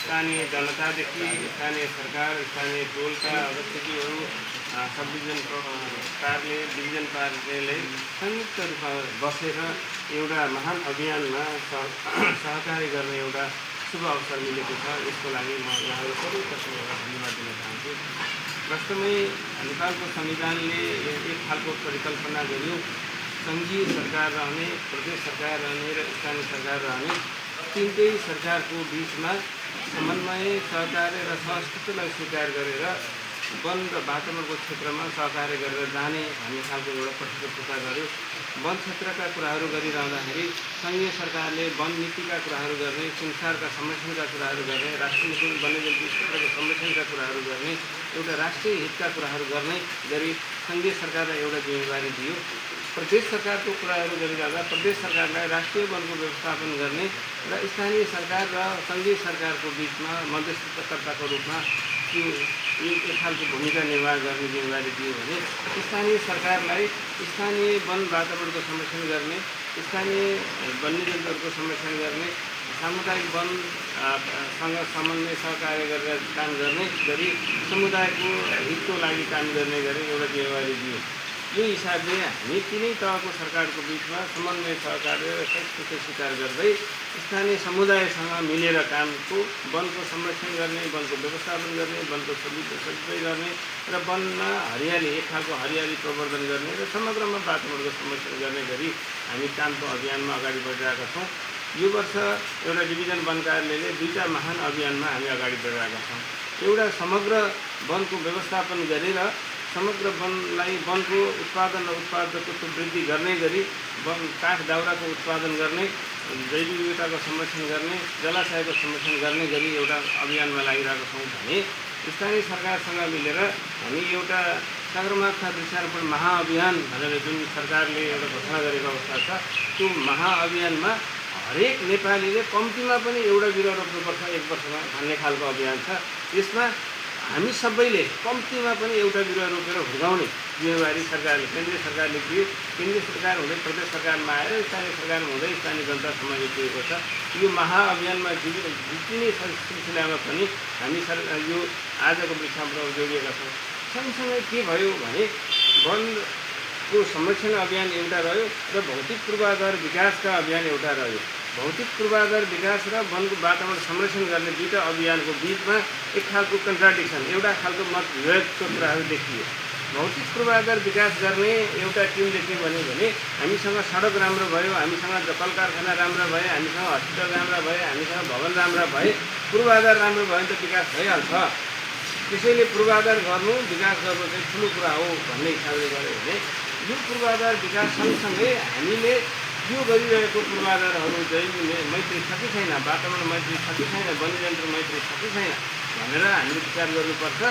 स्थानीय जनतादेखि स्थानीय सरकार स्थानीय टोलका अध्यक्षहरू सब डिभिजन कार्यालय डिभिजन कार्यालय संयुक्त रूपमा बसेर एउटा महान अभियानमा सहकारी गर्ने एउटा शुभ अवसर मिलेको छ। यसको लागि म यहाँहरू सबैतर्फ एउटा धन्यवाद दिन चाहन्छु। वास्तवमै नेपालको संविधानले एक खालको परिकल्पना गर्यो, सङ्घीय सरकार रहने, प्रदेश सरकार रहने र स्थानीय सरकार रहने तीनटै सरकारको बिचमा समन्वय, सहकार्य र संस्कृतिलाई स्वीकार गरेर वन र वातावरणको क्षेत्रमा सहकार्य गरेर जाने भन्ने खालको एउटा प्रतिबद्धता गर्यो। वन क्षेत्रका कुराहरू गरिरहँदाखेरि सङ्घीय सरकारले वन नीतिका कुराहरू गर्ने, संसारका संरक्षणका कुराहरू गर्ने, राष्ट्रिय वन्यजन्तु क्षेत्रको संरक्षणका कुराहरू गर्ने, एउटा राष्ट्रिय हितका कुराहरू गर्ने गरी सङ्घीय सरकारलाई एउटा जिम्मेवारी दियो। प्रदेश सरकारको कुराहरू गरिरहँदा प्रदेश सरकारलाई राष्ट्रिय वनको व्यवस्थापन गर्ने र स्थानीय सरकार र सङ्घीय सरकारको बिचमा मध्यस्थताकर्ताको रूपमा एक खालको भूमिका निर्वाह गर्ने जिम्मेवारी दियो भने स्थानीय सरकारलाई स्थानीय वन वातावरणको संरक्षण गर्ने, स्थानीय वन्यजन्तुहरूको संरक्षण गर्ने, सामुदायिक वनसँग समन्वय सहकार्य गरेर काम गर्ने गरी समुदायको हितको लागि काम गर्ने गरी एउटा जिम्मेवारी दियो। यो हिसाबले हामी तिनै तहको सरकारको बिचमा समन्वय सहकार्य र संस्कृति स्वीकार गर्दै स्थानीय समुदायसँग मिलेर कामको वनको संरक्षण गर्ने, वनको व्यवस्थापन गर्ने, वनको सदुपयोग गर्ने र वनमा हरियाली एक खालको हरियाली प्रवर्धन गर्ने र समग्रमा वातावरणको संरक्षण गर्ने गरी हामी कामको अभियानमा अगाडि बढिरहेका छौँ। यो वर्ष एउटा डिभिजन वन कार्यालयले दुईटा महान अभियानमा हामी अगाडि बढिरहेका छौँ। एउटा समग्र वनको व्यवस्थापन गरेर समग्र वनलाई वनको उत्पादन र उत्पादकत्व वृद्धि गर्ने गरी वन काठ दाउराको उत्पादन गर्ने, जैविक विविधताको संरक्षण गर्ने, जलाशयको संरक्षण गर्ने गरी एउटा अभियानमा लागिरहेका छौँ भने स्थानीय सरकारसँग मिलेर हामी एउटा सगरमाथा वृक्षारोपण महाअभियान भनेर जुन सरकारले एउटा घोषणा गरेको अवस्था छ, त्यो महाअभियानमा हरेक नेपालीले कम्तीमा पनि एउटा बिरुवा रोप्नुपर्छ एक वर्षमा भन्ने खालको अभियान छ। यसमा हामी सबैले कम्तीमा पनि एउटा बिरुवा रोपेर हुर्काउने जिम्मेवारी सरकारले केन्द्रीय सरकारले दियो। केन्द्रीय सरकार हुँदै प्रदेश सरकारमा आएर स्थानीय सरकारमा हुँदै स्थानीय जनतासम्म यो पुगेको छ। यो महाअभियानमा जितिने सिलसिलामा पनि हामी यो आजको वृक्षारोपणमा जोडिएका छौँ। सँगसँगै के भयो भने वनको संरक्षण अभियान एउटा रह्यो र भौतिक पूर्वाधार विकासका अभियान एउटा रह्यो। भौतिक पूर्वाधार विकास र वनको वातावरण संरक्षण गर्ने दुईटा अभियानको बिचमा एक खालको कन्ट्राडिक्सन, एउटा खालको मतभेदको कुराहरू देखियो। भौतिक पूर्वाधार विकास गर्ने एउटा टिमले के भन्यो भने हामीसँग सडक राम्रो भयो, हामीसँग कल कारखाना राम्रो भए, हामीसँग हस्पिटल राम्रा भए, हामीसँग भवन राम्रा भए, पूर्वाधार राम्रो भयो भने त विकास भइहाल्छ। त्यसैले पूर्वाधार गर्नु विकास गर्नु चाहिँ ठुलो कुरा हो भन्ने हिसाबले गर्यो भने यो पूर्वाधार विकास सँगसँगै हामीले यो गरिरहेको पूर्वाधारहरू चाहिँ मैत्री छ कि छैन, वातावरण मैत्री छ कि छैन, वन्यजन्तु मैत्री छ कि छैन भनेर हामीले विचार गर्नुपर्छ।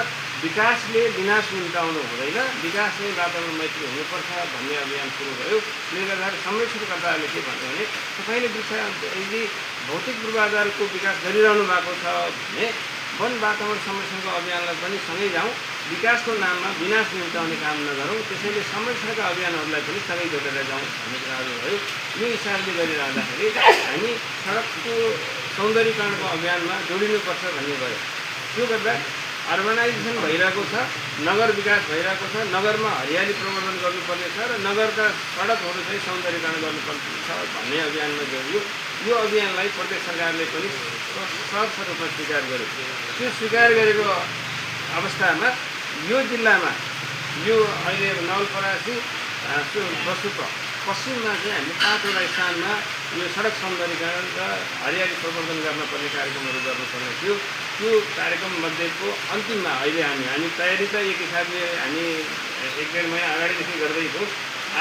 विकासले विनाश निम्ताउनु हुँदैन, विकासले वातावरण मैत्री हुनुपर्छ भन्ने अभियान सुरु भयो। त्यसले गर्दाखेरि संरक्षणकर्ताहरूले के भन्यो भने तपाईँले यदि भौतिक पूर्वाधारको विकास गरिरहनु भएको छ भने वन वातावरण संरक्षणको अभियानलाई पनि सँगै जाउँ, विकासको नाममा विनाश निम्ताउने काम नगरौँ, त्यसैले संरक्षणका अभियानहरूलाई पनि सँगै जोडेर जाउँ भन्ने कुराहरू भयो। यो हिसाबले गरिरहँदाखेरि हामी सडकको सौन्दर्यीकरणको अभियानमा जोडिनुपर्छ भन्ने भयो। त्यो गर्दा अर्बनाइजेसन भइरहेको छ, नगर विकास भइरहेको छ, नगरमा हरियाली प्रवर्धन गर्नुपर्ने छ र नगरका सडकहरू चाहिँ सौन्दर्यीकरण गर्नुपर्ने छ भन्ने अभियानमा जोडियो। यो अभियानलाई प्रदेश सरकारले पनि सहर्ष रूपमा स्वीकार गर्यो। त्यो स्वीकार गरेको अवस्थामा यो जिल्लामा यो अहिले नवलपरासी बसुक पश्चिममा चाहिँ हामीले 5वटा स्थानमा यो सडक सौन्दर्यीकरण र हरियाली प्रवर्धन गर्न पर्ने कार्यक्रमहरू गर्नुपर्ने थियो। त्यो कार्यक्रम मध्येको अन्तिममा अहिले हामी तयारी त एक हिसाबले हामी 1-1.5 महिना अगाडिदेखि गर्दैछौँ।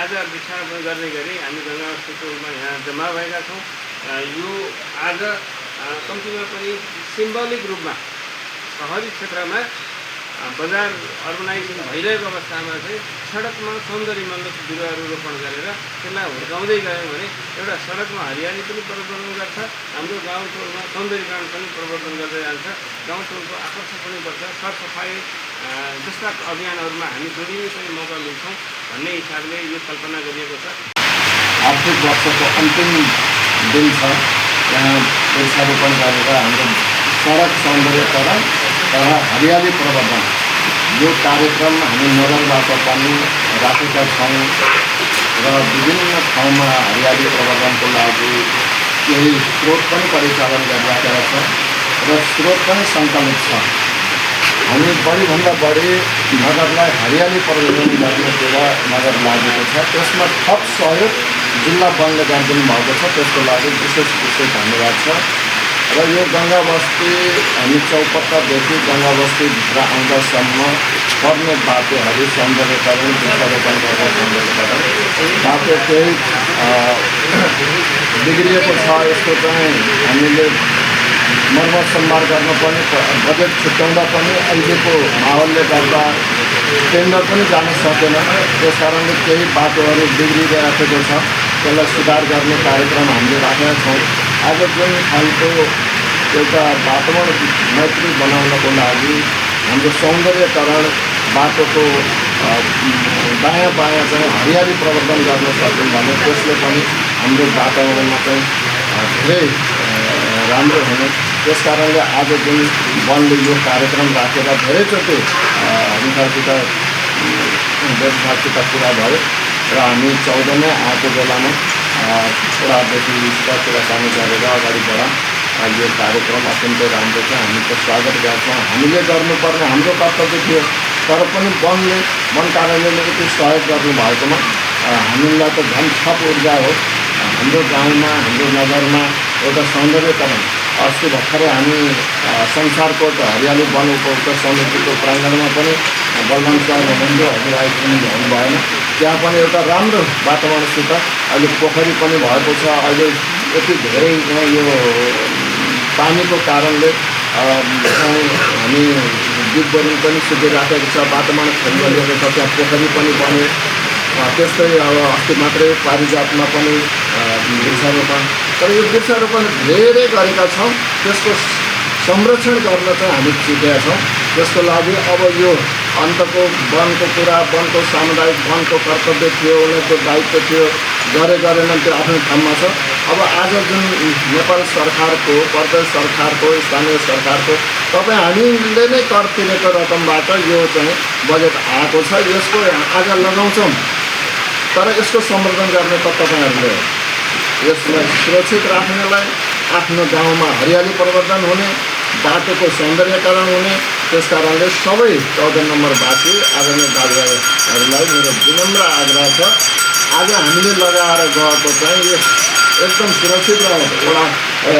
आज वृक्षारोपण गर्ने गरी हामी गङ्गावस्थितको रूपमा यहाँ जम्मा भएका छौँ। यो आज कम्तीमा पनि सिम्बोलिक रूपमा सहरी क्षेत्रमा बजार अर्बनाइजेसन भइरहेको अवस्थामा चाहिँ सडकमा सौन्दर्यमण्डल बिरुवाहरू रोपण गरेर त्यसलाई हुर्काउँदै गयौँ भने एउटा सडकमा हरियाली पनि प्रवर्धन गर्छ, हाम्रो गाउँठौँमा सौन्दर्यकरण पनि प्रवर्धन गर्दै जान्छ, गाउँठौँको आकर्षण पनि बढ्छ, सरसफाइ जस्ता अभियानहरूमा हामी जोडिने पनि मौका मिल्छौँ भन्ने हिसाबले यो कल्पना गरिएको छ। आर्थिक वर्षको अन्तिम दिन छ, यहाँ वृक्षारोपण गरेर हाम्रो सडक सौन्दर्यकरण तथा हरियाली प्रवर्धन यो कार्यक्रम हामी नगरबाट पनि राखेका छौँ र विभिन्न ठाउँमा हरियाली प्रवर्धनको लागि केही स्रोत पनि परिचालन गरिराखेका छ र स्रोत पनि सङ्कलित छ। हामी बढीभन्दा बढी नगरलाई हरियाली प्रवर्धन गर्नेतिर नगर लागेको छ, त्यसमा थप सहयोग जिल्ला वनले गरिदिनु भएको छ, त्यसको लागि विशेष धन्यवाद छ। र यो गङ्गा बस्ती हामी चौपत्तादेखि गङ्गा बस्तीभित्र आउँदासम्म पर्ने बाटोहरू सौन्दर्यकरण वृक्षारोपण गरेर सौन्दर्यकरण बाटो केही बिग्रिएको छ, यसको चाहिँ हामीले मर्मत सम्भार गर्नुपर्ने बजेट छुट्याउँदा पनि अहिलेको माहौलले गर्दा टेन्डर पनि जान सकेन, त्यस कारणले केही बाटोहरू बिग्रिरहेको छ, त्यसलाई सुधार गर्ने कार्यक्रम हामीले राखेका छौँ। आज जुन खालको एउटा वातावरण मैत्री बनाउनको लागि हाम्रो सौन्दर्यकरण बाटोको दायाँ बायाँ चाहिँ हरियाली प्रवर्धन गर्न सक्यौँ भने त्यसले पनि हाम्रो वातावरणमा चाहिँ धेरै राम्रो हुने, त्यस कारणले आज जुन वनले यो कार्यक्रम राखेर धेरैचोटि व्यवसायसित कुरा भयो र हामी 14 आएको बेलामा छोरादेखि कुराकानी गरेर अगाडि बढाउँ। यो कार्यक्रम अत्यन्तै राम्रो छ, हामी त स्वागत गर्छौँ। हामीले गर्नुपर्ने हाम्रो कर्तव्य थियो, तर पनि वन कार्यालयले यति सहयोग गर्नुभएकोमा हामीलाई त झन् थप ऊर्जा हो। हाम्रो गाउँमा हाम्रो नगरमा एउटा सौन्दर्यकरण अस्ति भर्खरै हामी संसारकोट हरियाली वन उपभोक्ता समितिको प्राङ्गणमा पनि बलवान सर हुनुहुन्थ्यो, हजुर आइपुग्नु भ्याउनु भएन, त्यहाँ पनि एउटा राम्रो वातावरणसित अहिले पोखरी पनि भएको छ। अहिले यति धेरै यो पानीको कारणले हामी बिउबरी पनि सुकिराखेको छ, वातावरण खेलिरहेको छ, त्यहाँ पोखरी पनि बन्यो। त्यस्तै अब अस्ति मात्रै पारिजातमा पनि वृक्षारोपण, तर यो वृक्षारोपण धेरै गरेका छौँ, त्यसको संरक्षण गर्न चाहिँ हामी सिकेका छौँ। त्यसको लागि अब यो अन्तको वनको कुरा, वनको सामुदायिक वनको कर्तव्य थियो, उनीहरूको दायित्व थियो, गरेनन्, त्यो आफ्नो ठाउँमा छ। अब आज जुन नेपाल सरकारको, प्रदेश सरकारको, स्थानीय सरकारको हामीले नै कर तिरेको रकमबाट यो चाहिँ बजेट आएको छ, यसको आज लगाउँछौँ, तर यसको संवर्धन गर्ने त तपाईँहरूले हो। यसलाई सुरक्षित राख्नेलाई आफ्नो गाउँमा हरियाली प्रवर्धन हुने, बाटोको सौन्दर्यकरण हुने, त्यस कारणले सबै 14 नम्बरवासी आदरणीय दाजुभाइहरूलाई मेरो विनम्र आग्रह छ, आज हामीले लगाएर गएको चाहिँ यो एकदम सुरक्षित र एउटा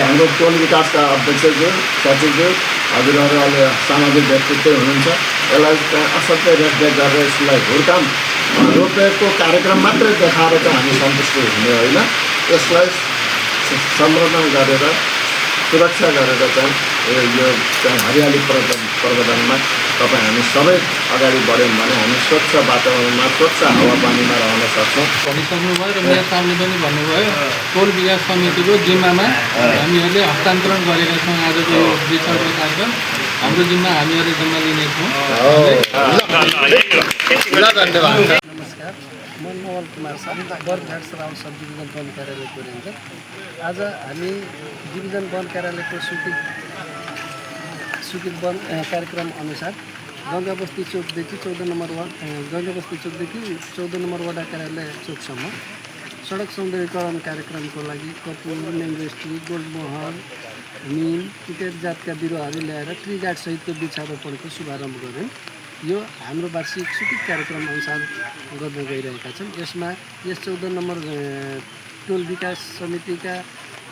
हाम्रो टोल विकासका अध्यक्षज्यू, सचिवज्यू, हजुरहरू अहिले सामाजिक व्यक्तित्व हुनुहुन्छ, यसलाई चाहिँ असाध्यै रेखदेख गरेर यसलाई हुर्काम रोपेको कार्यक्रम मात्रै देखाएर चाहिँ हामी सन्तुष्ट हुने होइन, यसलाई संवर्धन गरेर सुरक्षा गरेर चाहिँ यो चाहिँ हरियाली प्रवर्धनमा तपाईँ हामी सबै अगाडि बढ्यौँ भने हामी स्वच्छ वातावरणमा, स्वच्छ हावापानीमा रहन सक्छौँ। भनिसक्नुभयो र मेयर साहबले पनि भन्नुभयो, टोल विकास समितिको जिम्मामा हामीहरूले हस्तान्तरण गरेका छौँ। आजको यो वृक्षारोपण कार्यक्रम हाम्रो जिम्मा हामीहरूले जिम्मा लिनेछौँ। नमस्कार, म नवल कुमार शाह, बर्घाट सराउ सब डिभिजन वन कार्यालयको रेन्जर। आज हामी डिभिजन वन कार्यालयको स्वीकृत वन कार्यक्रम अनुसार गङ्गा बस्ती चौकदेखि 14 नम्बर वार्ड, गङ्गा बस्ती चौकदेखि 14 नम्बर वडा कार्यालय चौकसम्म सडक सौन्दर्यकरण कार्यक्रमको लागि कपुर, म्याङ्गो ट्री, गोल्ड महल, निम इत्यादि जातका बिरुवाहरू ल्याएर ट्री गार्ड सहितको वृक्षारोपणको शुभारम्भ गऱ्यौँ। यो हाम्रो वार्षिक स्वीकृत कार्यक्रम अनुसार गर्न गइरहेका छन्। यसमा यस 14 नम्बर टोल विकास समितिका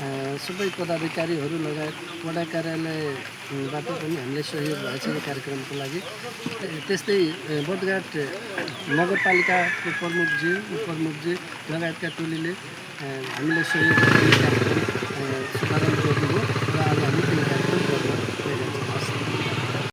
सबै पदाधिकारीहरू लगायत वडा कार्यालयबाट पनि हामीलाई सहयोग भएछ यो कार्यक्रमको लागि। त्यस्तै बर्घाट नगरपालिकाको प्रमुखज्यू लगायतका टोलीले हामीलाई सहयोग गरेर कार्यक्रम शुभारम्भ